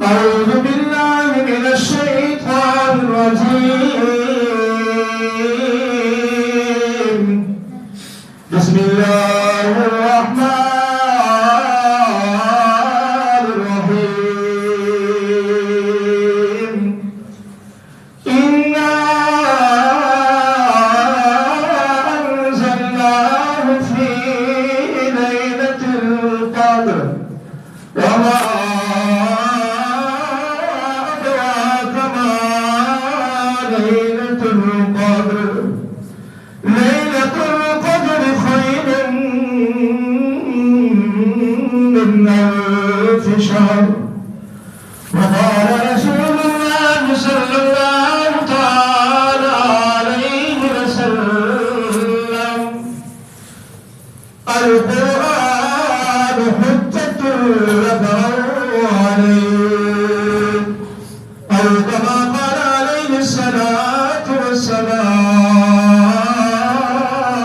أعوذ بالله من الشيطان الرجيم بسم الله الرحمن الرحيم إنا أنزلناه في ليلة القدر وما أدراك ما ليلة القدر ليلة القدر خير من ألف شهر وقال رسول الله صلى الله تعالى عليه وسلم القرآن حجة لك أو عليك أو كما قال عليه الصلاة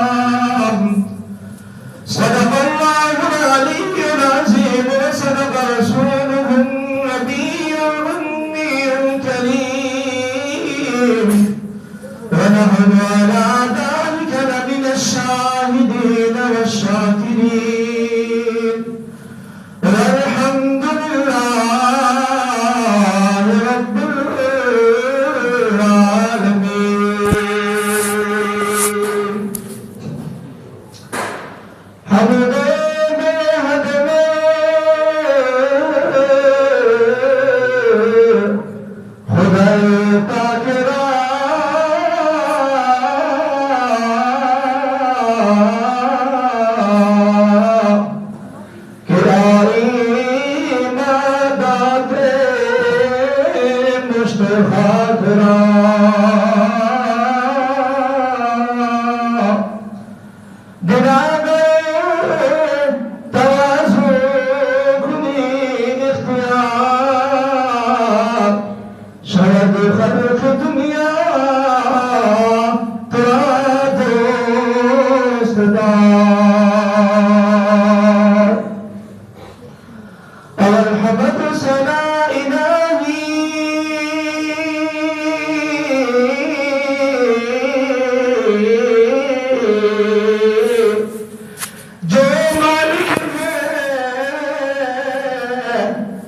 والسلام صدق الله العلي العظيم وصدق رسوله النبي الأمي الكريم ونحن على ذلك لمن الشاهدين والشاكرين والحمد لله رب العالمين حمد بحمد خدای پاک را کراری مدد مشتاق را جناب تواضع کنی اختیار شاید خلق دنیا ترا دوست دار اور حمد ثنا الہی جو مالک ہے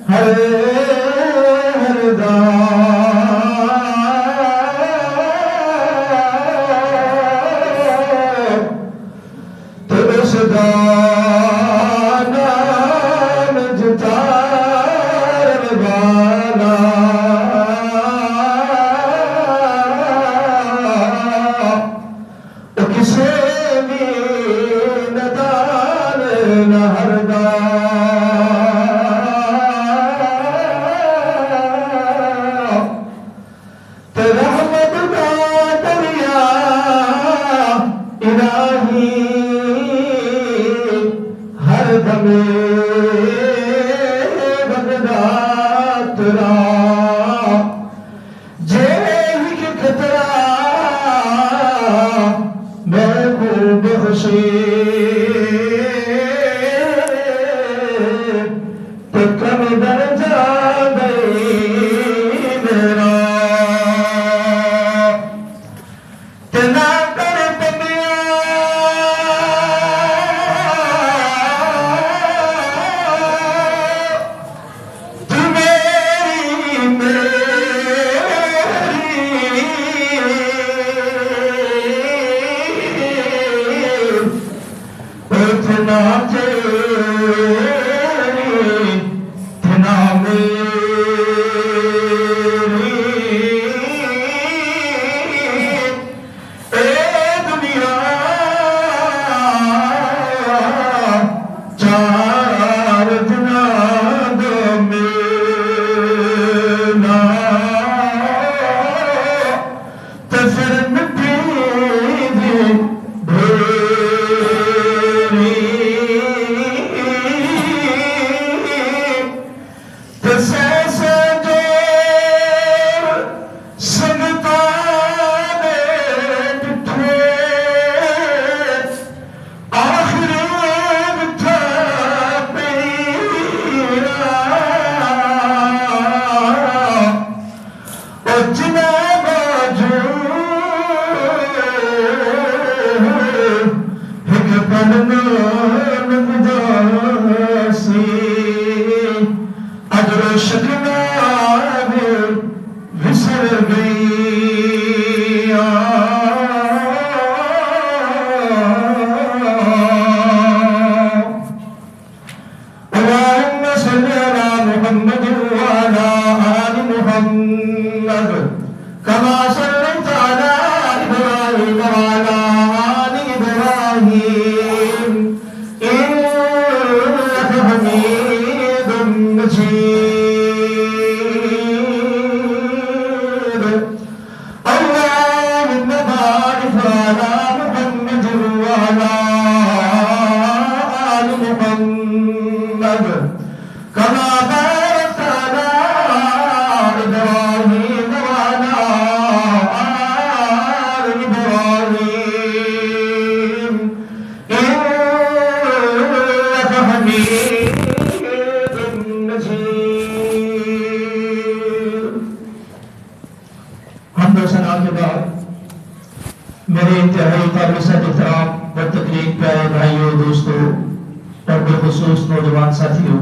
ہر دار تو اس دانا مجتار والا کسے بھی ندان نہ رحمت کا دریا الہی ہر دم بغداد ترا جے ہی خطرہ محبوب خوشی تو کم درجہ گئی میرا تنا کر پنیا تو میری اتنا تیری اتنا نظر شکنا بسر گئی اللہم صلی علی محمد وعلی آل محمد کما صلیت علی ابراہیم وعلی آل ابراہیم انک حمید مجید اللہم بارک علی محمد وعلی آل محمد کما بارکت علی ابراہیم وعلی آل ابراہیم انک حمید مجید۔ حمد و ثنا کے بعد میرے انتہائی قابل احترام و تقریر پیارے بھائیوں دوستوں اور بالخصوص نوجوان ساتھیوں،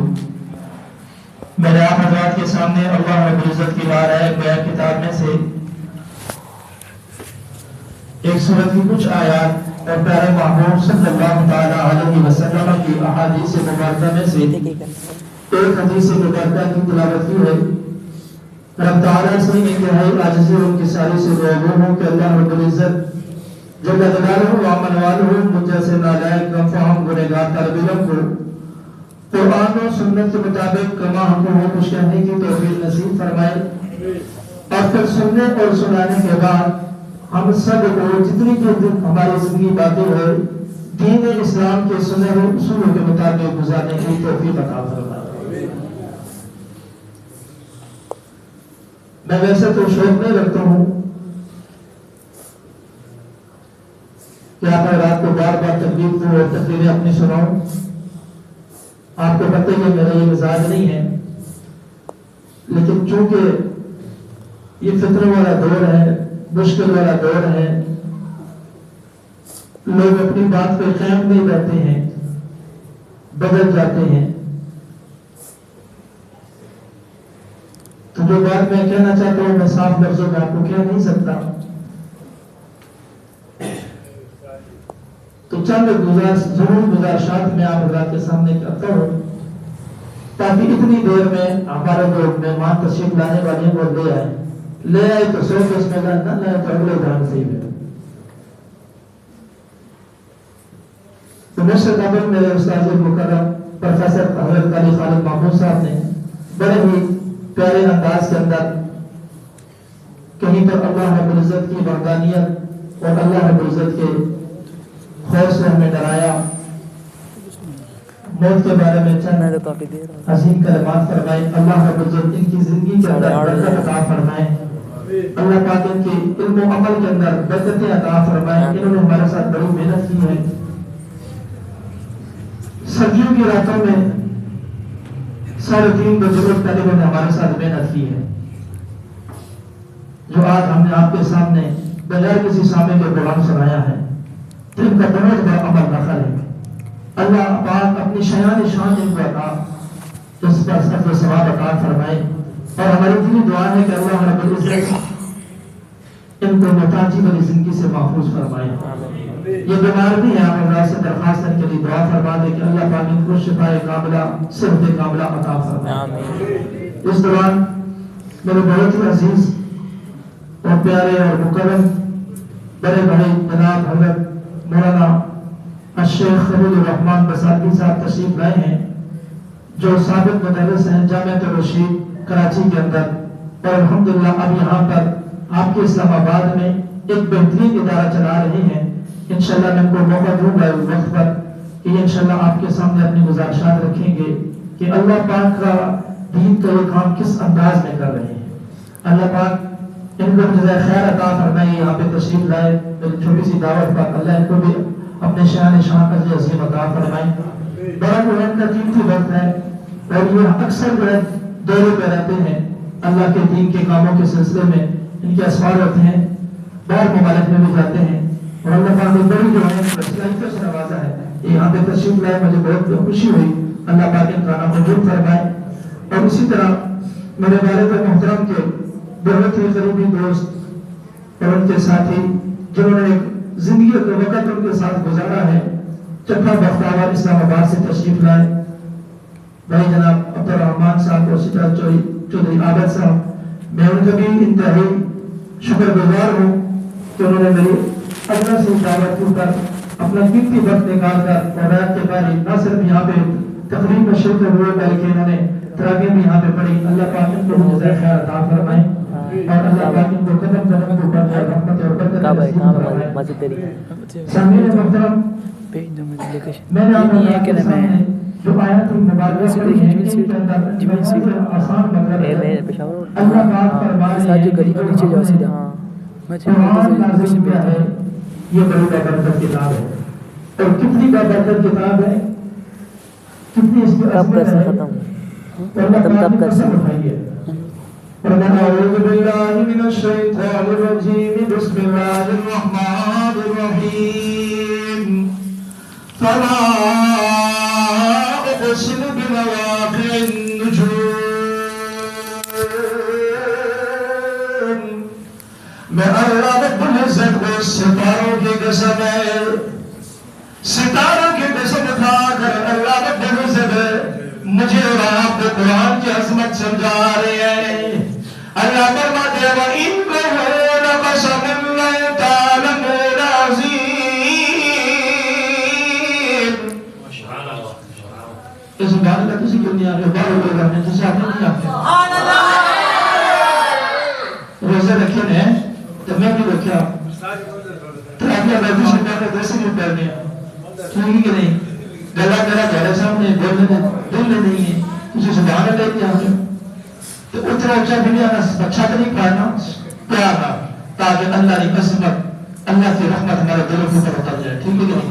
میں نے آپ حضرات کے سامنے اللہ رب العزت کی بارگاہ بیان کتاب میں سے ایک سورت کی کچھ آیات اور پیارے محبوب صلی اللہ تعالی علیہ وسلم کی احادیث مبارکہ میں سے ایک حدیث مبارکہ کی تلاوت کی ہے۔ رب تعالیٰ سے انتہائی عاجزی اور انکساری سے دعا ہوں کہ اللہ رب العزت جل جلالہ و عمل والہ مجھ جیسے نالائق کم فہم گنہگار طالب علم کو قرآن و سنت کے مطابق کما ہم کو کچھ کہنے کی توفیق نصیب فرمائے، اور پھر سننے اور سنانے کے بعد ہم سب کو جتنی بھی ہماری زندگی باتیں ہوئے دین اسلام کے سنے ہوئے اصولوں کے مطابق گزارنے کی توفیق عطا فرمائے۔ میں ویسے تو شوق نہیں رکھتا ہوں کہ آپ رات کو بار بار تقریر کو اور تقریریں اپنی سناؤں، آپ کو پتہ ہے میرا یہ مزاج نہیں ہے، لیکن چونکہ یہ فتنہ والا دور ہے، مشکل والا دور ہے، لوگ اپنی بات پہ قائم نہیں رہتے ہیں، بدل جاتے ہیں، تو جو بات میں کہنا چاہتا ہوں میں صاف لفظوں میں آپ کو کہہ نہیں سکتا، تو چند ضرور گزارشات میں آپ حضرات کے سامنے کرتا ہوں تاکہ اتنی دیر میں ہمارے جو مہمان تشریف لانے والے ہیں وہ لے آئے تو سو کے اس میں نہ لائے تو اگلے دھیان سے ہی ہے۔ تو مجھ سے قبل میرے استاذ مکرم پروفیسر حضرت علی خالد محمود صاحب نے بڑے ہی پیارے انداز کے اندر کہیں پر اللہ رب العزت کی وحدانیت اور اللہ رب العزت کے خوف سے ہمیں ڈرایا، موت کے بارے میں چند عظیم کلمات فرمائے، اللہ رب العزت ان کی زندگی کے اندر برکت عطا فرمائے، اللہ پاک ان کے علم و عمل کے اندر برکتیں عطا فرمائے۔ انہوں نے ہمارے ساتھ بڑی محنت کی ہے، سردیوں کی راتوں میں 3:30 بجے پہلے انہوں نے ہمارے ساتھ محنت کی ہے، جو آج ہم نے آپ کے سامنے بغیر کسی سامنے کے قرآن سنایا ہے، ان کا بہت بڑا عمل نقل ہے۔ اللہ پاک اپنی شان ان کو عطا اس پر اجر و ثواب عطا فرمائے، اور ہماری دلی دعا ہے کہ اللہ رب العزت ان کو محتاجی والی زندگی سے محفوظ فرمائے۔ یہ بیمار بھی ہیں، آپ اللہ سے درخواست کے لیے دعا فرما دے کہ اللہ پاک ان کو شفائے کاملہ صحت کاملہ عطا فرمائے۔ اس دوران میرے بہت ہی عزیز اور پیارے اور مکرم بڑے بھائی جناب حضرت مولانا الشیخ خلیل الرحمن بساطی صاحب تشریف لائے ہیں، جو سابق مدرس ہیں جامعۃ الرشید کراچی کے اندر، اور الحمدللہ اب یہاں پر آپ کے اسلام آباد میں ایک بہترین ادارہ چلا رہے ہیں۔ انشاءاللہ میں ان کو موقع دوں گا اس وقت پر کہ انشاءاللہ آپ کے سامنے اپنی گزارشات رکھیں گے کہ اللہ پاک کا دین کا یہ کام کس انداز میں کر رہے ہیں۔ اللہ پاک ان کو جزائے خیر عطا فرمائے، یہاں پہ تشریف لائے میری چھوٹی سی دعوت پر، اللہ ان کو بھی اپنے شان اجر عظیم عطا فرمائے۔ بڑا ان کا قیمتی وقت ہے، اور یہ اکثر دورے پہ رہتے ہیں، اللہ کے دین کے کاموں کے سلسلے میں ان کے اسفار ہوتے ہیں، باہر ممالک میں بھی جاتے ہیں، اور اللہ پاک نے بڑی جو ہے صلاحیتوں سے نوازا ہے، یہاں پہ تشریف لائے، مجھے بہت خوشی ہوئی، اللہ پاک ان کا نام قبول فرمائے۔ اور اسی طرح میرے والد محترم کے بہت ہی قریبی دوست اور ان کے ساتھی جنہوں نے ایک زندگی کا وقت ان کے ساتھ گزارا ہے، چپا بختاور اسلام آباد سے تشریف لائے بھائی جناب عبدالرحمان صاحب اور سٹا چودھری عابد صاحب، میں ان کا بھی انتہائی شکر گزار ہوں کہ انہوں نے میری اپنا سے دعوت کے اوپر اپنا قیمتی وقت نکال کر اور رات کے بارے نہ صرف یہاں پہ تقریب میں شرکت ہوئے بلکہ انہوں نے تراغیب بھی یہاں پہ پڑھی۔ اللہ پاک ان کو جزائے خیر عطا فرمائے اور اللہ پاک ان کو قدم قدم کے اوپر رحمت اور برکت نصیب فرمائے۔ سامعین محترم، میں نے آپ کے سامنے جو آیات مبارکہ پڑھی ہیں ان کے اندر آسان مطلب ہے اللہ پاک فرماتے ہیں کہ قرآن نازل ہوا ہے، یہ بڑی بابرکت کتاب ہے۔ اور کتنی بابرکت کتاب ہے، کتنی اس کی عظمت ہے، اور اللہ پاک نے قسم اٹھائی ہے۔ اعوذ باللہ من الشیطان الرجیم، بسم اللہ الرحمن الرحیم، فلا اقسم بمواقع النجوم، میں اللہ رب العزت کو ستاروں کی قسم ہے، ستاروں کی قسم کھا کر اللہ رب العزت مجھے اور آپ کو قرآن کی عظمت سمجھا رہے ہیں۔ اللہ فرماتے ہیں وَإِنَّهُ لَقَسَمٌ لَّوْ تَعْلَمُونَ عَظِيمٌ۔ اس بات کا کسی کو نہیں آ رہے، بارے لوگ آنے جسے آتے نہیں آتے۔ روزے رکھے ہیں تو میں بھی رکھا تراکیہ بیٹھو سے میں نے ویسے بھی پہنے ٹھیک کہ نہیں، گلہ میرا گھر سامنے بولنے نہیں ہے، کسی سبحان اللہ کیا ہمیں تو اتنا اچھا بھی نہیں آنا، اچھا تو نہیں پڑھنا پیارا، تاکہ اللہ کی عظمت، اللہ کی رحمت ہمارے دلوں کو پر اتر جائے، ٹھیک ہے کہ نہیں۔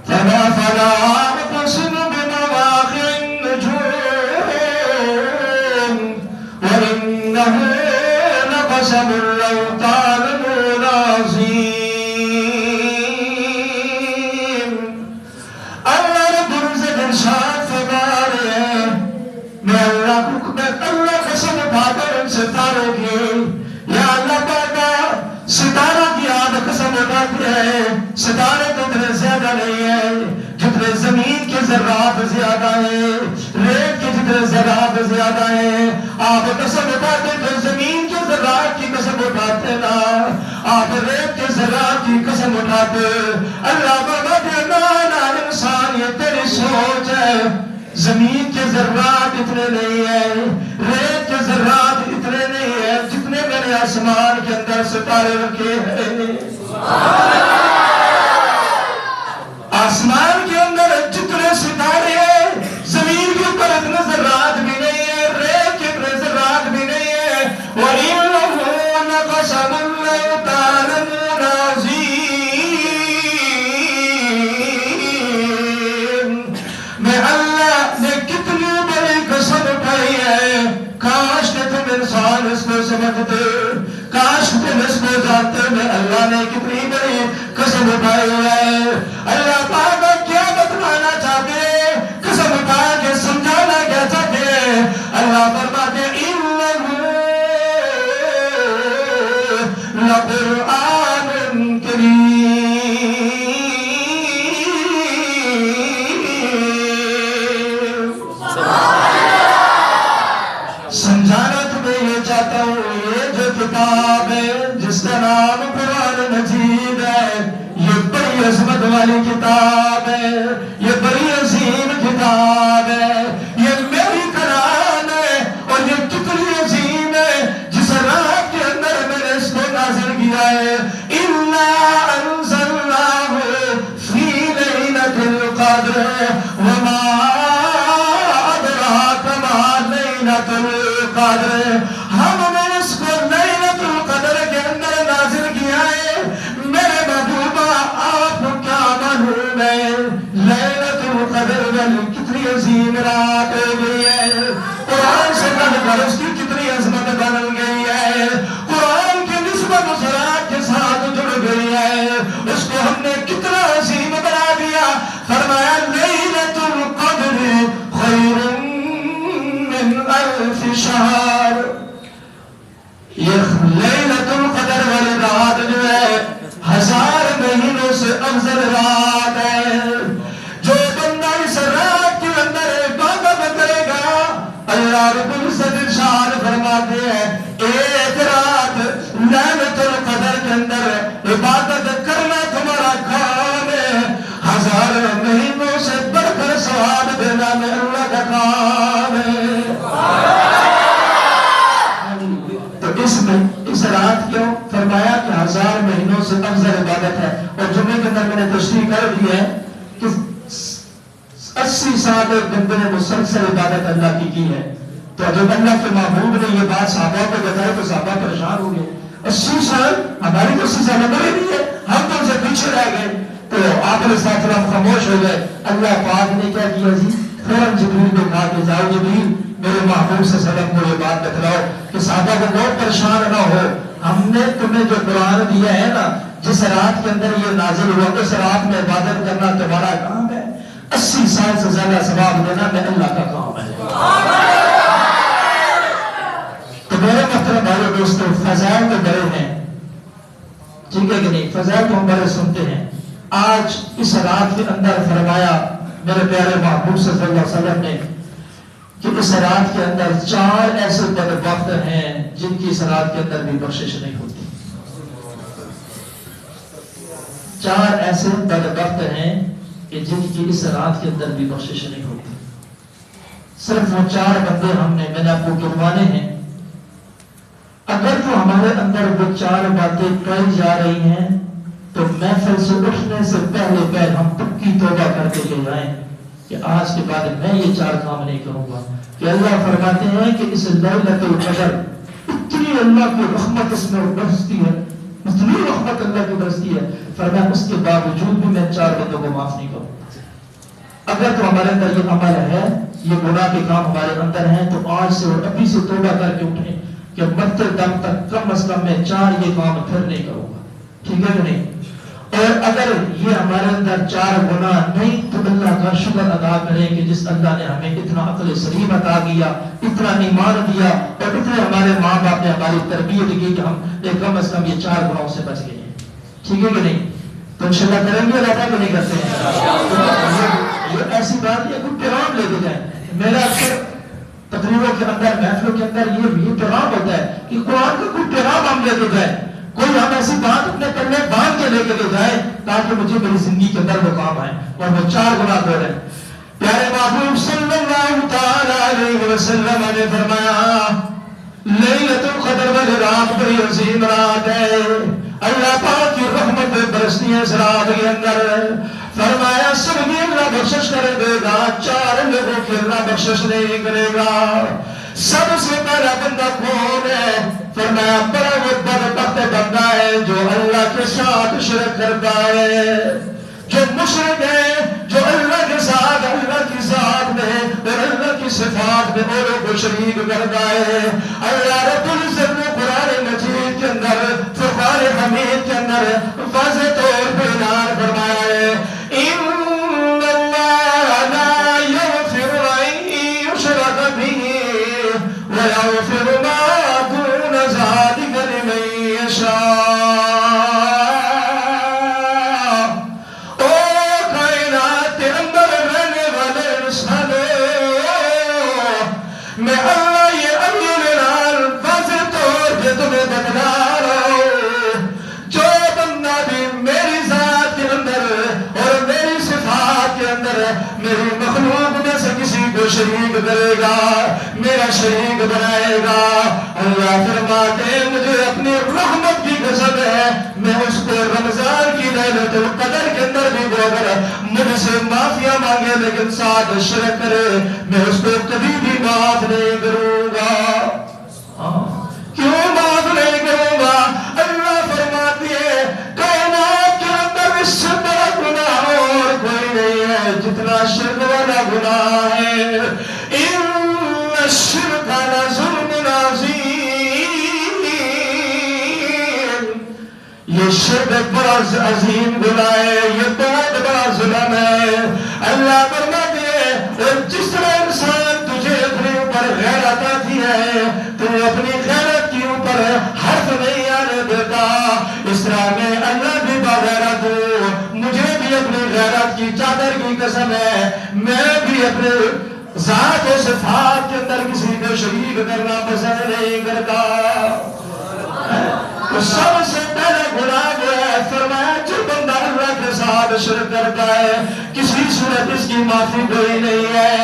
فلا اقسم بمواقع النجوم وإنه لقسم لو تعلمون عظيم۔ اللہ رب العزت ارشاد فرما رہے ہیں، میں اللہ قسم اٹھا کر ان ستاروں کی، یا اللہ پاکا ستاروں کی آپ قسم اٹھاتے ہیں، ستارے تو اتنے زیادہ نہیں ہیں جتنے زمین کے ذرات زیادہ ہیں، ریت کے جتنے ذرات زیادہ ہیں۔ آپ قسم اٹھاتے تو زمین کے ذرات کی قسم اٹھاتے نا، آپ ریت کے ذرات کی قسم اٹھاتے۔ اللہ فرماتے نانا انسان یہ تیری سوچ ہے، زمین کے ذرات اتنے نہیں ہیں، ریت کے ذرات اتنے نہیں ہیں جتنے میں نے آسمان کے اندر ستارے رکھے ہیں۔ آسمان کے اندر جتنے ستارے ہیں، زمین کے اوپر اتنے ذرات بھی نہیں ہیں، ریت کے اتنے ذرات بھی نہیں ہیں۔ وَإِنَّهُ لَقَسَمٌ لَّوْ تَعْلَمُونَ عَظِيمٌ۔ میں اللہ نے کتنی بڑی قسم اٹھائی ہے، کاش کہ تم انسان اس کو سمجھتے، کاش تم اس کو جانتے، میں اللہ نے کتنی بڑی قسم اٹھائی ہے۔ اللہ پاک کیا بتلانا چاہتے ہیں، قسم اٹھا کے سمجھانا کیا چاہتے ہیں۔ اللہ فرماتے اِنَّهُ لَقُرْآنٌ كَرِيمٌ۔ سمجھانا تمہیں یہ چاہتا ہوں، یہ جو کتاب ہے جس کا نام قرآن مجید ہے، یہ بڑی عظمت والی کتاب ہے، یہ بڑی عظیم کتاب ہے، یہ میری قرآن ہے، اور یہ کتنی عظیم ہے جس رات کے اندر میں نے اس کو نازل کیا ہے۔ إِنَّا أَنزَلْنَاهُ فِي لَيْلَةِ الْقَدْرِ وَمَا أَدْرَاكَ مَا لَيْلَةُ الْقَدْرِ۔ ہم نے اس کو لیلۃ القدر کے اندر نازل کیا ہے۔ میرے محبوبہ آپ کو کیا معلوم ہے لیلۃ القدر والی کتنی عظیم رات ہو گئی ہے، قرآن سے بڑھ کر اس کی کتنی عظمت بن گئی ہے، قرآن کی نسبت اس رات کے ساتھ جڑ گئی ہے، اس کو ہم نے کتنا عظیم بنا دیا۔ فرمایا لیلۃ القدر شہر، یہ لیلۃ القدر والی رات جو ہے 1000 مہینوں سے افضل رات ہے۔ جو بندہ اس رات کے اندر عبادت کرے گا، اللہ رب العزت ارشاد فرماتے ہیں ایک رات لیلۃ القدر کے اندر عبادت کرنا تمہارا کام ہے، 1000 مہینوں سے بڑھ کر ثواب دینا میں اللہ کا کام ہے۔ اس رات کیوں فرمایا کہ 1000 مہینوں سے افضل عبادت ہے؟ اور جمعے کے اندر میں نے تشریح کر دی ہے کہ 80 سال ایک بندے نے مسلسل عبادت اللہ کی ہے۔ تو جب اللہ کے محبوب نے یہ بات صحابہ کو بتائی تو صحابہ پریشان ہو گئے، 80 سال ہماری تو 80 سال عمر ہی نہیں ہے، ہم تو ان سے پیچھے رہ گئے۔ تو آپ علیہ السلام خاموش ہو گئے۔ اللہ پاک نے کیا کیا جی؟ فوراً جبریل کو کہا کہ جاؤ جبریل میرے محبوب صلی اللہ علیہ وسلم کو یہ بات بتلاؤ کہ صحابہ کو بہت پریشان نہ ہو، ہم نے تمہیں جو قرآن دیا ہے نا، جس رات کے اندر یہ نازل ہوا، اس رات میں عبادت کرنا تمہارا کام ہے، 80 سال سے زیادہ ثواب دینا میں اللہ کا کام ہے۔ تو میرے محترم بھائیو دوستو، فضائل تو بڑے ہیں، ٹھیک ہے کہ نہیں؟ فضائل تو ہم بڑے سنتے ہیں۔ آج اس رات کے اندر فرمایا میرے پیارے محبوب صلی اللہ علیہ وسلم نے کہ اس رات کے اندر 4 ایسے بدبخت ہیں جن کی اس رات کے اندر بھی بخشش نہیں ہوتی۔ 4 ایسے بدبخت ہیں کہ جن کی اس رات کے اندر بھی بخشش نہیں ہوتی۔ صرف وہ 4 بندے میں نے آپ کو گنوانے ہیں۔ اگر جو ہمارے اندر وہ 4 باتیں پائی جا رہی ہیں تو محفل سے اٹھنے سے پہلے ہم پکی توبہ کر کے لے جائیں کہ آج کے بعد میں یہ 4 کام نہیں کروں گا۔ کہ اللہ فرماتے ہیں کہ اس لیلۃ القدر اتنی اللہ کی رحمت اس میں برستی ہے، اتنی رحمت اللہ کی برستی ہے، فرمایا اس کے باوجود بھی میں 4 بندوں کو معاف نہیں کروں۔ اگر تو ہمارے اندر یہ عمل ہے، یہ گناہ کے کام ہمارے اندر ہیں، تو آج سے اور ابھی سے توبہ کر کے اٹھیں کہ مرتے دم تک کم از کم میں 4 یہ کام پھر نہیں کروں گا، ٹھیک ہے کہ نہیں؟ اور اگر یہ ہمارے اندر 4 گناہ نہیں تو اللہ کا شکر ادا کریں کہ جس اللہ نے ہمیں اتنا عقل سلیم عطا کیا، اتنا ایمان دیا، اور اتنے ہمارے ماں باپ نے ہماری تربیت کی کہ ہم کم از کم یہ 4 گناہوں سے بچ گئے ہیں، ٹھیک ہے کہ نہیں؟ تو انشاءاللہ کریں گے اللہ تعالیٰ نہیں کرتے ہیں؟ یہ ایسی بات ہے کوئی پیغام لے کے جائیں۔ میرا اکثر تقریروں کے اندر، محفلوں کے اندر یہ پیغام ہوتا ہے کہ قرآن کا کوئی پیغام ہم لے کے جائیں، کوئی ہم ایسی بات اپنے پلے باندھ کے لے کے جائے تاکہ مجھے میری زندگی کے اندر وہ کام آئے، اور وہ 4 گناہ دور ہیں۔ پیارے محبوب صلی اللہ تعالی علیہ وسلم نے فرمایا لیلۃ القدر والی رات بڑی عظیم رات ہے، اللہ پاک کی رحمت برستی ہے اس رات کے اندر۔ فرمایا سب کی اللہ بخشش کر دے گا، 4 لوگوں کی اللہ بخشش نہیں کرے گا۔ سب سے پہلا بندہ کون ہے؟ فرمایا بڑا وہ بدبخت بندہ ہے جو اللہ کے ساتھ شرک کرتا ہے، جو مشرک ہے، جو اللہ کے ساتھ، اللہ کی ذات میں اور اللہ کی صفات میں اوروں کو شریک کرتا ہے۔ اللہ رب العزت نے قرآن مجید کے اندر، فرقان حمید کے اندر واضح طور پر اعلان فرمایا ہے إِنَّ اللَّهَ لَا يَغْفِرُ أَن يُشْرَكَ بِهِ وَيَغْفِرُ مَا دُونَ ذَلِكَ لِمَن يَشَاءُ۔ او کائنات کے اندر رہنے والے انسانوں، میں اللہ یہ امین لال واضح طور پہ تمہیں بتلا رہا ہوں، جو بندہ بھی میری ذات کے اندر اور میری صفات کے اندر میری مخلوق میں سے کسی کو شریک کرے گا، میرا شریک بنائے گا، اللہ فرماتے ہیں مجھے اپنی رحمت کی قسم ہے، میں اس کو رمضان کی لیلۃ القدر کے اندر بھی وہ اگر مجھ سے معافیا مانگے لیکن ساتھ شرک کرے، میں اس کو کبھی بھی معاف نہیں کروں گا۔ کیوں معاف نہیں کروں گا؟ اللہ فرماتی ہے کائنات کے اندر اس سے بڑا گناہ اور کوئی نہیں ہے جتنا شرک والا گناہ ہے۔ إِنَّ الشِّرْكَ لَظُلْمٌ عَظِيمٌ، یہ شرک بڑا عظیم گناہ ہے، یہ بہت بڑا ظلم ہے۔ اللہ فرماتے ہیں اور جس طرح انسان تجھے اپنے اوپر غیرت آتی ہے، کی چادر کی قسم ہے میں بھی اپنے ذات و صفات کے اندر کسی کو شریک کرنا پسند نہیں کرتا. تو سب سے پہلے گناہ جو ہے فرمایا جو بندہ اللہ کے ساتھ شرک کرتا ہے کسی صورت اس کی معافی کوئی نہیں ہے.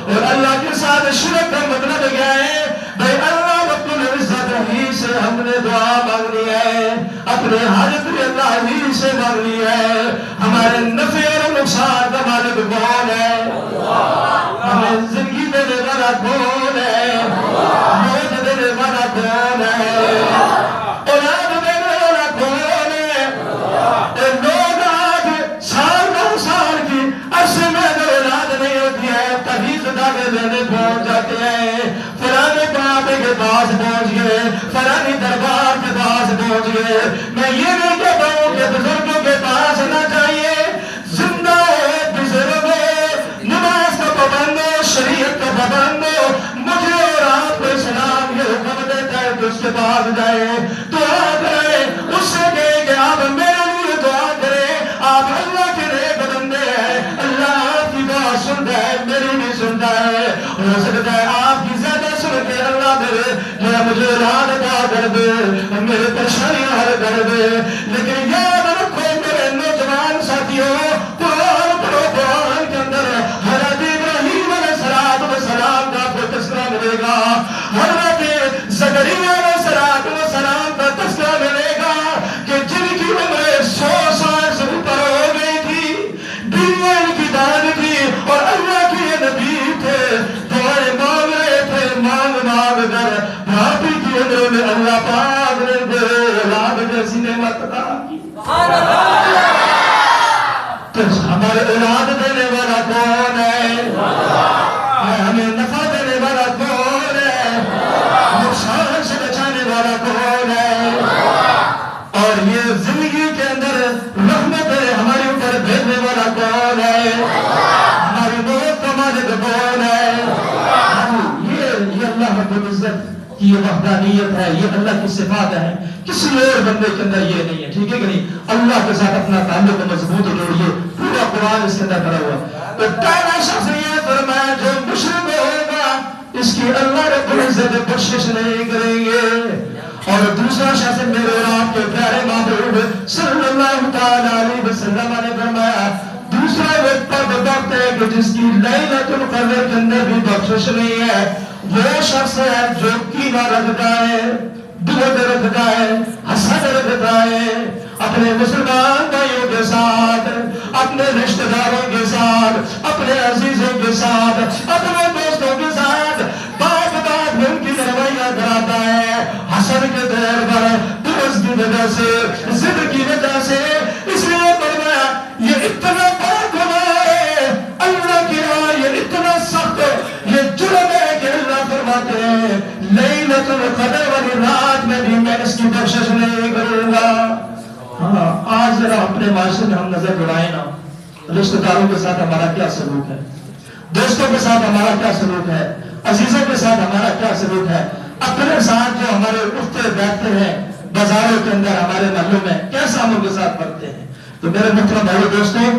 اور اللہ کے ساتھ شرک کا مطلب کیا ہے بھائی اللہ رب العزت ہی سے ہم نے دعا مانگنی ہے اپنے حاجت بھی اللہ ہی سے مانگنی ہے. ہمارے نفع اور نقصان کا مالک کون ہے؟ ہمیں زندگی دینے والا کون ہے؟ موت دینے والا کون ہے؟ اولاد دینے والا کون ہے؟ لوگ آج سال دو سال کی عرصے میں اگر اولاد نہیں ہوتی ہے تبھی دعوے دینے پہنچ جاتے ہیں فلانے بابے کے پاس پہنچ گئے فلانی دربار کے پاس پہنچ گئے. میں یہ نہیں کہتا ہوں کہ بزرگوں کے پاس نہ جائیے زندہ بزرگ نماز کا پابند شریعت کا پابند مجھے اور آپ کو اسلام یہ حکم دیتا ہے کہ اس کے پاس جائے دعا کرے اس سے کہے کہ آپ میرے لیے دعا کرے آپ اللہ کے نیک بندے ہیں اللہ آپ کی دعا سنتا ہے میری بھی سنتا ہے. ہو سکتا ہے آپ کی زیادہ سن کے اللہ میرے مجھے اولاد عطا کر دے میرے پریشانیاں حل کر دے. لیکن یاد رکھو میرے نوجوان ساتھیوں قرآن پڑھو قرآن کے اندر حضرت ابراہیم علیہ السلام کا کوئی تذکرہ ملے گا حضرت زکریا علیہ السلام کا تذکرہ ملے گا کہ جن کی عمر 100 سال سے اوپر ہو گئی تھی دنیا ان کی دان تھی اور اللہ کے نبی تھے دعائیں مانگ رہے تھے مانگ مانگ کر بھابی کی عمروں میں اللہ پاک نے اولاد جیسی نعمت عطا کی. تو ہمارے اولاد دینے والا کون ہے؟ ہمیں نفع دینے والا کون ہے؟ نقصان سے بچانے والا کون ہے؟ اور یہ زندگی کے اندر رحمت ہمارے اوپر بھیجنے والا کون ہے؟ ہماری موت کا مالک کون ہے؟ یہ اللہ رب العزت کی یہ وحدانیت ہے یہ اللہ کی صفات ہے کسی اور بندے کے اندر یہ نہیں ہے. ٹھیک ہے کہ نہیں؟ اللہ کے ساتھ اپنا تعلق مضبوط جوڑیے پورا قرآن اس کے اندر بھرا ہوا. تو پہلا شخص یہ فرمایا جو مشرک ہوگا اس کی اللہ رب العزت بخشش نہیں کریں گے. اور دوسرا شخص میرے اور آپ کے پیارے محبوب صلی اللہ تعالی علیہ وسلم نے فرمایا دوسرا وہ وقت ہے کہ جس کی لیلۃ القدر کے اندر بھی بخشش نہیں ہے وہ شخص ہے جو کینہ رکھتا ہے بغض رکھتا ہے حسد رکھتا ہے اپنے مسلمان بھائیوں کے ساتھ اپنے رشتہ داروں کے ساتھ اپنے عزیزوں کے ساتھ اپنے دوستوں کے ساتھ بات بات میں ان کی رویہ کراتا ہے حسد کے طور پر بغض کی وجہ سے ضد کی وجہ سے. اس لیے فرمایا یہ اتنا بڑا گناہ ہے اللہ کی راہ یہ اتنا سخت یہ جرم ہے کہ اللہ فرماتے ہیں لیلۃ القدر والی رات میں بھی میں اس کی بخشش نہیں کروں گا. ہاں آج ذرا اپنے معاشرے میں ہم نظر دوڑائیں نا رشتہ داروں کے ساتھ ہمارا کیا سلوک ہے دوستوں کے ساتھ ہمارا کیا سلوک ہے عزیزوں کے ساتھ ہمارا کیا سلوک ہے اپنے ساتھ جو ہمارے اٹھتے بیٹھتے ہیں بازاروں کے اندر ہمارے محلوں میں کیسا ہم ان کے ساتھ بڑھتے ہیں. تو میرے محترم بھائیو دوستوں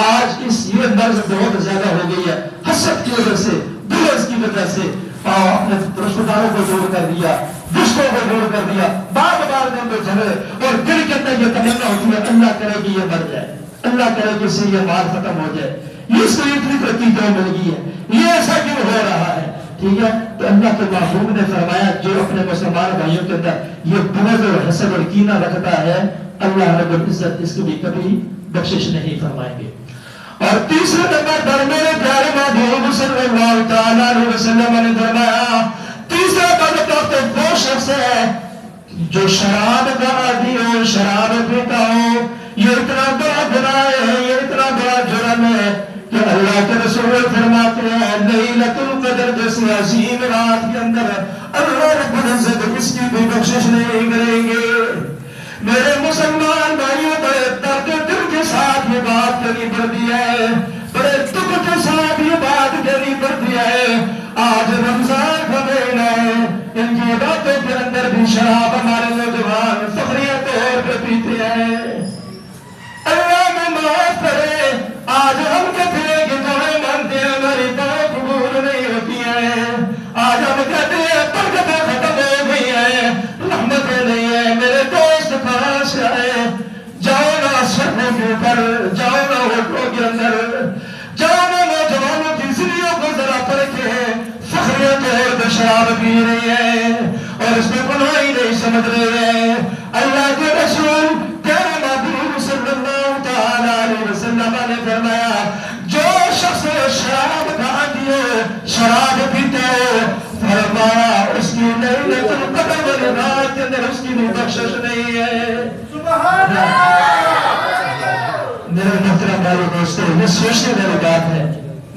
آج اس یہ مرض بہت زیادہ ہو گئی ہے حسد کی وجہ سے بغض کی وجہ سے اپنے رشتہ داروں کو جوڑ کر دیا رشتوں کو جوڑ کر دیا بار بار دن میں جھگڑے اور دل کے اندر یہ تمنا ہوتی ہے اللہ کرے کہ یہ مر جائے اللہ کرے کہ اس سے یہ مال ختم ہو جائے اس کو اتنی ترقی کیوں مل گئی ہے یہ ایسا کیوں ہو رہا ہے. ٹھیک ہے تو اللہ کے محبوب نے فرمایا جو اپنے مسلمان بھائیوں کے اندر یہ بغض اور حسد اور کینہ رکھتا ہے اللہ رب العزت اس کو بھی کبھی بخشش نہیں فرمائیں گے. اور تیسرے نمبر پر میرے پیارے محبوب صلی اللہ تعالی علیہ وسلم نے فرمایا تیسرا بدبخت وہ شخص ہے جو شراب کا عادی ہو شراب پیتا ہو. یہ اتنا بڑا گناہ ہے یہ اتنا بڑا جرم ہے کہ اللہ کے رسول فرماتے ہیں لیلۃ القدر جیسی عظیم رات کے اندر اللہ رب العزت اس کی بھی بخشش نہیں کریں گے. میرے مسلمان بھائیوں بڑے درد دل کے ساتھ یہ بات کرنی پڑتی ہے بڑے دکھ کے ساتھ یہ بات کرنی پڑتی ہے. آج رمضان کا مہینہ ہے ان کی باتوں کے اندر بھی شراب ہمارے نوجوان فخریہ طور پہ پیتے ہیں. اللہ میں معاف کرے آج ہم کہتے ہیں کہ دعائیں مانتے ہیں ہماری دعائیں قبول نہیں ہوتی ہیں. آج ہم کہتے ہیں برکتیں ختم ہو گئی ہیں, رحمتیں نہیں ہیں. میرے دوست کہاں سے آئے؟ جاؤ نا سروں کے اوپر, جاؤ نا ہوٹلوں کے اندر, جاؤ نا نوجوانوں کی زندگیوں کو ذرا پرکھیں. فخریت اور شراب پی رہی ہے اور اس میں گناہ ہی نہیں سمجھ رہے ہیں. اللہ کے رسول پیارے محبوب صلی اللہ تعالی علیہ وسلم نے فرمایا جو شخص شراب کا عادی ہو, شراب پیتے ہو, فرمایا اس کی لیلۃ القدر والی رات کے اندر اس کی بھی بخشش نہیں ہے. سبحان اللہ. میرے محترم بھائی دوستو, یہ سوچنے والی بات ہے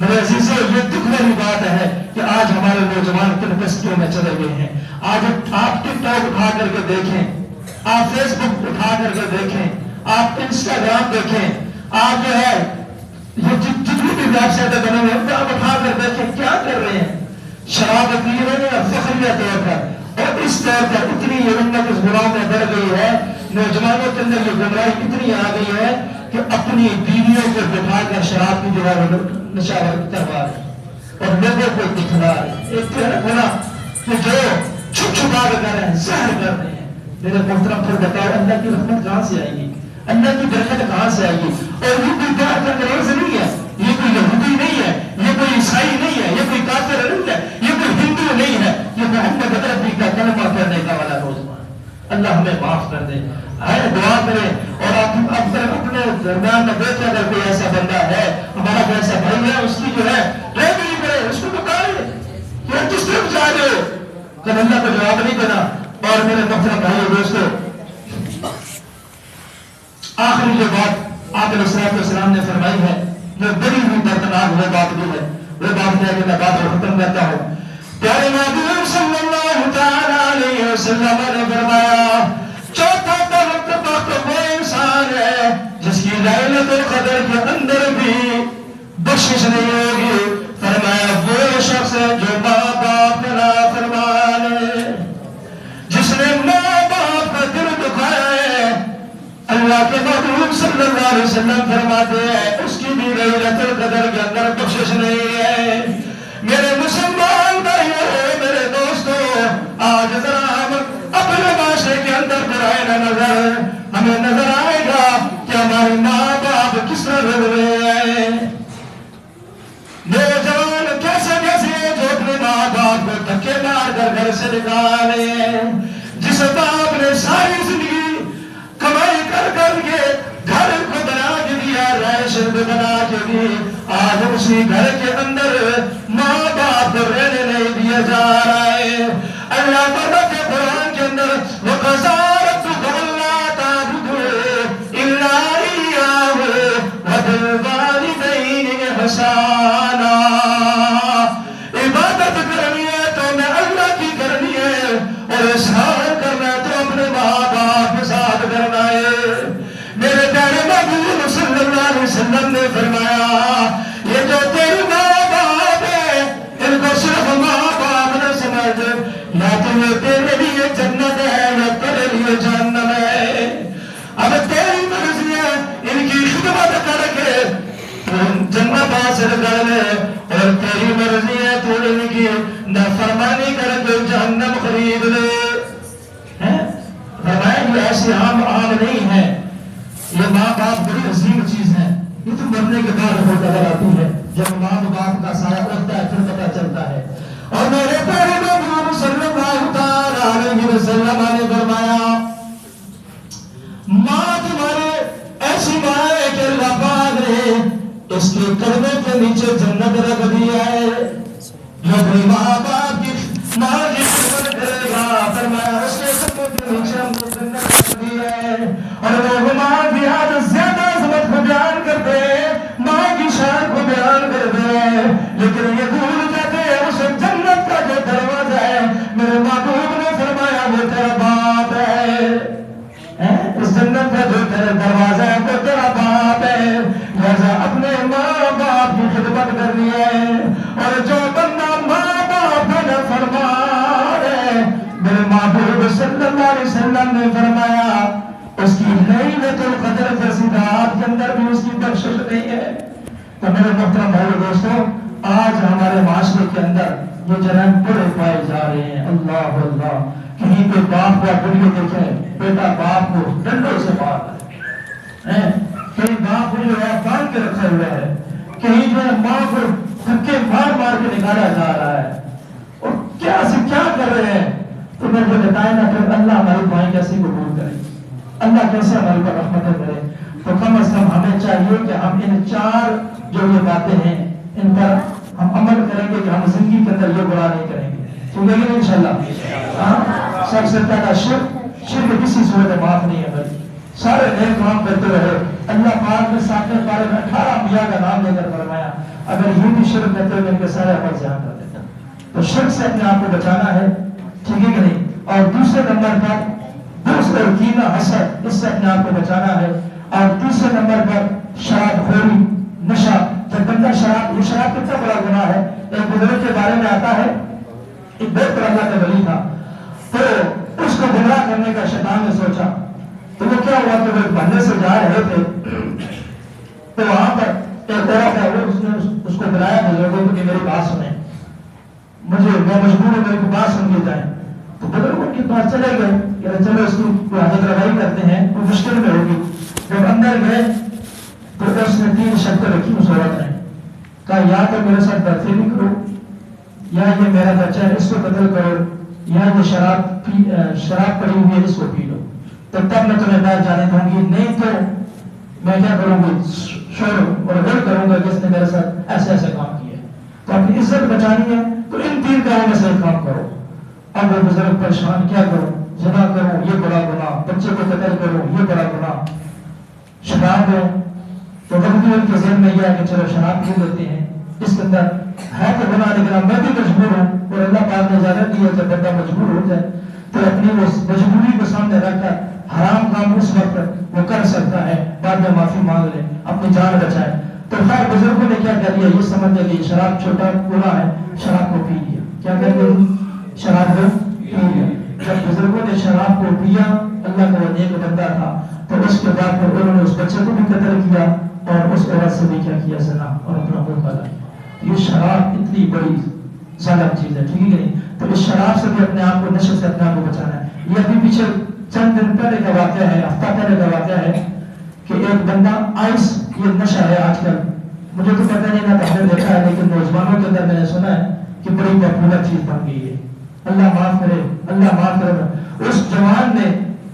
میرے عزیزوں, یہ دکھ والی بات ہے کہ آج ہمارے نوجوان کن کشتیوں میں چلے گئے ہیں. آج آپ ٹک ٹاک اٹھا کر کے دیکھیں, آپ فیس بک اٹھا کر کے دیکھیں, آپ انسٹاگرام دیکھیں, آپ جو ہے یہ جتنی بھی ویب سائٹیں بنے ہوئے ہیں آپ اٹھا کر دیکھیں کیا کر رہے ہیں. شراب پی رہے ہیں فخریہ طور پر, اور اس طور پر اتنی یہ امت اس گناہ میں بڑھ گئی ہے, نوجوانوں کے اندر یہ گمراہی اتنی آ گئی ہے کہ اپنی بیویوں کو بٹھا کر شراب کی جو ہے نشہ کروا رہے اور لوگوں کو دکھلا رہے. ایک تو ہے نا کہ جو چھپ چھپا کر رہے ہیں, زہر کر رہے ہیں. میرے محترم پھر بتاؤ اللہ کی رحمت کہاں سے آئے گی, اللہ کی برکت کہاں سے آئے گی؟ اور یہ کوئی پیار کا انگریز نہیں ہے, یہ کوئی یہودی نہیں ہے, یہ کوئی عیسائی نہیں ہے, یہ کوئی کافر نہیں ہے, یہ کوئی ہندو نہیں ہے, یہ محمد عربی کا کلمہ پڑھنے کا والا نوجوان. اللہ ہمیں معاف کر دے. آئے دعا کریں اور آپ اپنے درمیان میں دیکھیں اگر کوئی ایسا بندہ ہے, ہمارا کوئی ایسا بھائی ہے, اس کی جو ہے رہبری کرے, اس کو بتائے کہ کس طرف جا رہے ہو, کل اللہ کو جواب نہیں دینا. اور میرے محترم بھائی دوستو, آخری جو بات آپ علیہ السلام نے فرمائی ہے جو بڑی ہی دردناک وہ بات بھی ہے, وہ بات ہے کہ میں بات کو ختم کرتا ہوں. پیارے محبوب صلی اللہ تعالی علیہ وسلم نے فرمایا چوتھا بخت وہ انسان ہے جس کی لیلۃ القدر کے اندر بھی بخشش نہیں ہوگی. فرمایا وہ شخص ہے جو ماں باپ کا نافرمان ہے, جس نے ماں باپ کا دل دکھایا ہے. اللہ کے محبوب صلی اللہ علیہ وسلم فرماتے ہیں اس کی بھی لیلۃ القدر کے اندر بخشش نہیں ہے. میرے مسلمان بھائیوں, میرے دوستوں, آج ذرا ہم اپنے معاشرے کے اندر برائے نہ نظر, ہمیں نظر آئے گا کہ ہمارے ماں باپ کس طرح رو رہے ہیں. نوجوان کیسے کیسے جو اپنے ماں باپ کو دھکے مار کر گھر سے نکالے, جس باپ نے ساری زندگی کمائی کر کر کے گھر کو بنا کے دیا, رہائش بنا کے دی, آج اسی گھر کے اندر ماں باپ کو رہنے نہیں دیا جا رہا ہے. اللہ تعالیٰ کے قرآن کے اندر وَقَضَىٰ رَبُّكَ أَلَّا تَعْبُدُوا إِلَّا إِيَّاهُ وَبِالْوَالِدَيْنِ إِحْسَانًا. عبادت کرنی ہے تو میں اللہ کی کرنی ہے, اور احسان کرنا ہے تو اپنے ماں باپ کے ساتھ کرنا ہے. میرے پیارے محبوب صلی اللہ علیہ وسلم نے فرمایا یہ جو تیرے ماں باپ ہے ان کو صرف ماں باپ نہ سمجھ, یا تو یہ تیرے لیے جنت ہے یا تیرے لیے جہنم ہے. اب تیری مرضی ہے ان کی خدمت کر کے جنت حاصل کر لے, اور تیری مرضی ہے تو ان کی نافرمانی کر کے جہنم خرید لے. فرمایا یہ ایسی عام نہیں ہے, یہ ماں باپ بڑی عظیم چیز ہے, یہ تو مرنے کے بعد ہو نظر آتی ہے, جب ماں باپ کا سایہ اٹھتا ہے پھر پتہ چلتا ہے. اور میرے پیارے محبوب صلی اللہ تعالی علیہ وسلم نے فرمایا ماں تمہارے ایسی ماں ہے کہ اللہ پاک نے اس کے قدموں کے نیچے جنت رکھ دیا ہے. جو اپنی ماں باپ کی ماں کی خدمت کرے گا, فرمایا اس کے قدموں کے نیچے ہم کو جنت رکھ دی ہے. اور لوگ ماں کی آج زیادہ عظمت کو بیان کرتے ہیں, ماں کی شان کو بیان کرتے ہیں, لیکن یہ بھول جاتے ہیں اس جنت کا جو دروازہ ہے میرے محبوب نے فرمایا وہ تیرا باپ ہے. اس جنت کا جو تیرا دروازہ ہے وہ تیرا باپ ہے. لہذا اپنے ماں باپ کی خدمت کرنی ہے, اور جو بندہ ماں باپ کا نافرمان ہے میرے محبوب صلی اللہ علیہ وسلم نے فرمایا اس کی لیلۃ القدر کے رات کے اندر بھی اس کی بخشش نہیں ہے. تو میرے محترم بھائی دوستوں، آج ہمارے معاشرے کے اندر یہ جرائم بڑے پائے جا رہے ہیں۔ اللہ اللہ، کہیں پہ باپ کا ویڈیو دیکھیں، بیٹا باپ کو ڈنڈوں سے مار رہا ہے، کہیں باپ کو جو ہے باندھ کے رکھا ہوا ہے، کہیں جو ہے ماں کو دھکے مار مار کے نکالا جا رہا ہے، اور کیا سے کیا کر رہے ہیں؟ تو میں جو بتائیں نا، پھر اللہ ہماری دعائیں کیسے قبول کرے، اللہ کیسے ہمارے پر رحمت کرے؟ تو کم از کم ہمیں چاہیے کہ ہم ان چار جو یہ باتیں ہیں ان پر ہم عمل کریں گے کہ ہم زندگی کے اندر یہ برا نہیں کریں گے، ٹھیک ہے کہ انشاءاللہ۔ سب سے پہلا شرک کسی صورت میں معاف نہیں ہے بھائی، سارے نیک کام کرتے رہے۔ اللہ پاک نے ساتویں پارے میں 18 انبیاء کا نام لے کر فرمایا اگر یہ بھی شرک کرتے ہوئے ان کے سارے عمل ضائع کر دیتا۔ تو شرک سے اپنے آپ کو بچانا ہے، ٹھیک ہے کہ نہیں؟ اور دوسرے نمبر پر دوسرے کینہ حسد، اس سے اپنے آپ کو بچانا ہے۔ اور تیسرے نمبر پر شراب خوری، نشہ، جب بندہ یہ شراب کتنا بڑا گناہ ہے۔ ایک بزرگ کے بارے میں آتا ہے، ایک بہت بڑا اللہ کا ولی تھا، تو اس کو گمراہ کرنے کا شیطان نے سوچا، تو وہ کیا ہوا کہ وہ بندے سے جا رہے تھے، تو وہاں پر ایک عورت ہے، اس نے اس کو بلایا بزرگوں کو کہ میری بات سنیں، میں مجبور ہوں، میری کو بات سن کے جائیں۔ تو بزرگوں کے پاس چلے گئے کہ چلو اس کی حاجت روائی کرتے ہیں، وہ مشکل میں ہوگی۔ جب اندر گئے تو اس نے 3 شرطیں رکھی اس عورت نے، کہا یا تو میرے ساتھ بدفعلی کرو، یا یہ میرا بچہ ہے اس کو قتل کرو، یا یہ شراب پڑی ہوئی ہے اس کو پی لو، تو تب میں تمہیں باہر جانے دوں گی، نہیں تو میں کیا کروں گی، شور اور غل کروں گا کہ اس نے میرے ساتھ ایسے ایسے کام کیے۔ تو اپنی عزت بچانی ہے تو ان 3 کاموں میں سے کام کرو۔ اب وہ بزرگ پریشان، کیا کروں، زنا کروں یہ بڑا گناہ، بچے کو قتل کروں یہ بڑا گناہ، شراب ہے، تو وقتی ان کے ذہن میں یہ ہے کہ چلو شراب پی لیتے ہیں، اس کے اندر ہے تو گناہ لیکن میں بھی مجبور ہوں، اور اللہ پاک نے اجازت دی ہے کہ بندہ مجبور ہو جائے تو اپنی وہ مجبوری کو سامنے رکھ کر حرام کام اس وقت وہ کر سکتا ہے، بعد میں معافی مانگ لے، اپنی جان بچائے۔ تو خیر بزرگوں نے کیا کر لیا، یہ سمجھ لیا شراب چھوٹا گناہ ہے، شراب کو پی لیا، کیا کر لیا، شراب کو پی لیا۔ جب بزرگوں نے شراب کو پیا، اللہ کا وہ نیک بندہ تھا، تو اس کے بعد پھر انہوں نے اس بچے کو بھی قتل کیا اور اس عورت سے بھی کیا کیا، زنا، اور اپنا منہ کھالا۔ یہ شراب اتنی بڑی ظالم چیز ہے، ٹھیک ہے نہیں؟ تو اس شراب سے بھی اپنے آپ کو، نشے سے اپنے آپ کو بچانا ہے۔ یہ ابھی پیچھے چند دن پہلے کا واقعہ ہے، ہفتہ پہلے کا واقعہ ہے کہ ایک بندہ آئس، یہ نشہ ہے آج کل، مجھے تو پتہ نہیں، نہ پہلے دیکھا ہے لیکن نوجوانوں کے اندر میں نے سنا ہے کہ بڑی پاپولر چیز بن گئی ہے۔ اللہ معاف کرے، اللہ معاف کرے۔ اس جوان نے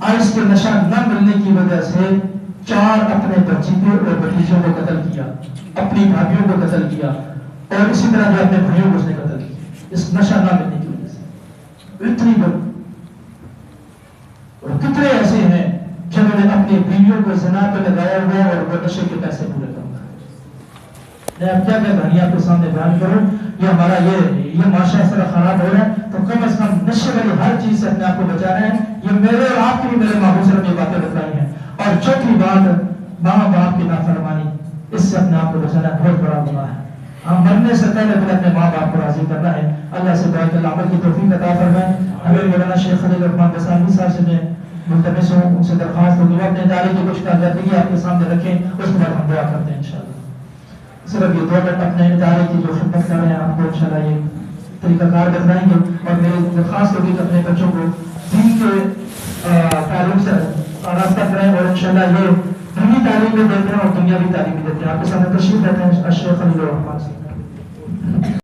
آئس کے نشہ نہ ملنے کی وجہ سے 4 اپنے بچیوں اور بھتیجوں کو قتل کیا، اپنی بھابھیوں کو قتل کیا، اور اسی طرح جو اپنے بھائیوں کو اس نے قتل کیا، اس نشہ نہ ملنے کی وجہ سے۔ اتنی بڑی، اور کتنے ایسے ہیں جنہوں نے اپنی بیویوں کو زنا پہ لگایا ہوا اور وہ نشے کے پیسے پورے کرتا ہے۔ میں اب کیا کہتا آپ کے سامنے بیان کروں، یہ ہمارا یہ معاشرہ اس طرح خراب ہو رہا ہے، تو کم از کم نشے والی ہر چیز سے اپنے آپ کو بچا رہے ہیں۔ یہ میرے اور آپ کی بھی میرے ماحول سے یہ باتیں بتائی ہیں۔ اور چوتھی بات، ماں باپ کی نافرمانی، اس سے اپنے آپ کو بچانا بہت بڑا گناہ ہے۔ ہم مرنے سے پہلے اپنے ماں باپ کو راضی کرنا ہے۔ اللہ سے دعا کہ اللہ عمل کی توفیق عطا فرمائے۔ ہمیں مولانا شیخ خلیل الرحمن بسانی صاحب سے میں ملتمس ہوں، ان سے درخواست ہوگی وہ اپنے ادارے کی کچھ کارکردگی آپ کے سامنے رکھیں، اس کے بعد ہم دعا کرتے ہیں انشاءاللہ۔ صرف یہ 2 منٹ اپنے ادارے کی جو خدمت کر رہے ہیں آپ کو انشاءاللہ یہ طریقہ کار بتائیں گے، اور میری درخواست ہوگی کہ اپنے بچوں کو دین کے تعلیم سے آراستہ کریں، اور انشاءاللہ یہ دینی تعلیم بھی دیتے ہیں اور دنیاوی تعلیم بھی دیتے ہیں۔ آپ کے سامنے تشریف دیتے ہیں الشیخ خلیل الرحمن سے۔